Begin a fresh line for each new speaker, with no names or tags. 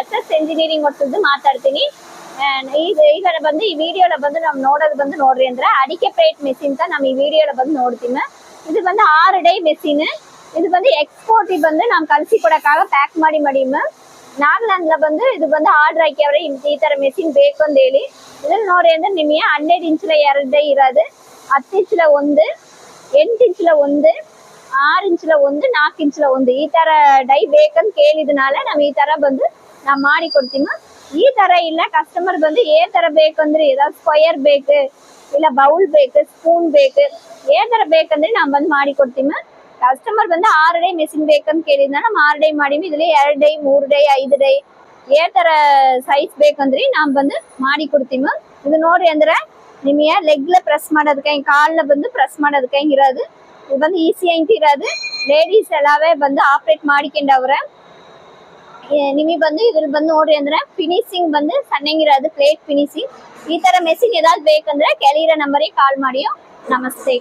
SS engineering ಒಟ್ಟದ್ದು ಮಾತಾಡ್ತೀನಿ. ಈಗ ಬಂದು ಈ ವಿಡಿಯೋಲ ಬಂದು ನಾವು ನೋಡೋದು ಬಂದು ನೋಡ್ರಿ ಅಂದ್ರೆ ಅಡಿಕೆ ಪ್ಲೇಟ್ ಮೆಷಿನ್ ಅಂತ ನಾವು ಈ ವಿಡಿಯೋಲ ಬಂದು ನೋಡ್ತೀವಿ. ಇದು ಬಂದು 6 ಡೈ ಮೆಷಿನ್. ಇದು ಬಂದು ಎಕ್ಸ್ಪೋರ್ಟ್ ಬಂದು ನಾವು ಕಳಿಸಿ ಕೊಡಕ್ಕಾಗ ಪ್ಯಾಕ್ ಮಾಡಿ ನಾಗ್ಲಂದ್ಲ ಬಂದು ಇದು ಬಂದು ಆರ್ಡರ್ ಹಾಕ್ಯವ್ರೆ ಈ ತರ ಮೆಷಿನ್ ಬೇಕು ಅಂತ ಹೇಳಿ. ಇದನ್ನ ನೋಡಿ ಅಂದ್ರೆ ನಿಮಗೆ 12 ಇಂಚ್ಲ 2 ಡೈ ಇರೋದು, 10 ಇಂಚ್ಲ 1, 8 ಇಂಚ್ಲ 1, 6 ಇಂಚ್ಲ 1, 4 ಇಂಚ್ಲ 1 ಈ ತರ ಡೈ ಬೇಕಂತ ಕೇಳಿದ್ನಾல ನಾವು ಈ ತರ ಬಂದು ನಾವು ಮಾಡಿ ಕೊಡ್ತೀವಿ. ಈ ತರ ಇಲ್ಲ ಕಸ್ಟಮರ್ ಬಂದು ಏ ತರ ಬೇಕಂದ್ರೆ ಏதாவது ಸ್ಕ್ವಯರ್ ಬೇಕು, ಇಲ್ಲ ಬೌಲ್ ಬೇಕು, ಸ್ಪೂನ್ ಬೇಕು, ಏ ತರ ಬೇಕಂದ್ರೆ ನಾವು ಬಂದು ಮಾಡಿ ಕೊಡ್ತೀವಿ. ಕಸ್ಟಮರ್ ಬಂದು 6 ಡೈ ಮೆಷಿನ್ ಬೇಕಂತ ಕೇಳಿದ್ನ ನಾವು 6 ಡೈ ಮಾಡಿವಿ. ಇದ್ರಲ್ಲಿ 2 ಡೈ, 3 ಡೈ, 5 ಡೈ ಏ ತರ ಸೈಜ್ ಬೇಕಂದ್ರಿ ನಾವು ಬಂದು ಮಾಡಿ ಕೊಡ್ತೀವಿ. ಇದು ನೋಡ್ರಿ ಅಂದ್ರೆ ನಿಮಗೆ ಲೆಗ್ಲ ಪ್ರೆಸ್ ಮಾಡೋದಕ್ಕೆ, ಕಾಲ್ನ ಬಂದು ಪ್ರೆಸ್ ಮಾಡೋದಕ್ಕೆ ಇರೋದು. ಇದು ಬಂದು ಈಸಿ ಅಂತ ಇರೋದು. ಲೇಡೀಸ್ ಎಲ್ಲವೇ ಬಂದು ಆಪರೇಟ್ ಮಾಡಿಕೊಂಡವ್ರೆ. ನಿಮಗೆ ಬಂದು ಇದ್ರಲ್ಲಿ ಬಂದು ನೋಡ್ರಿ ಅಂದ್ರೆ ಫಿನಿಶಿಂಗ್ ಬಂದು ಸಣ್ಣಗಿರೋದು ಪ್ಲೇಟ್ ಫಿನಿಶಿಂಗ್. ಈ ತರ ಮೆಷಿನ್ ಏதாவது ಬೇಕಂದ್ರೆ ಕೆಳಗಿರೋ ನಂಬರಿಗೆ ಕಾಲ್ ಮಾಡಿ. ನಮಸ್ತೆ.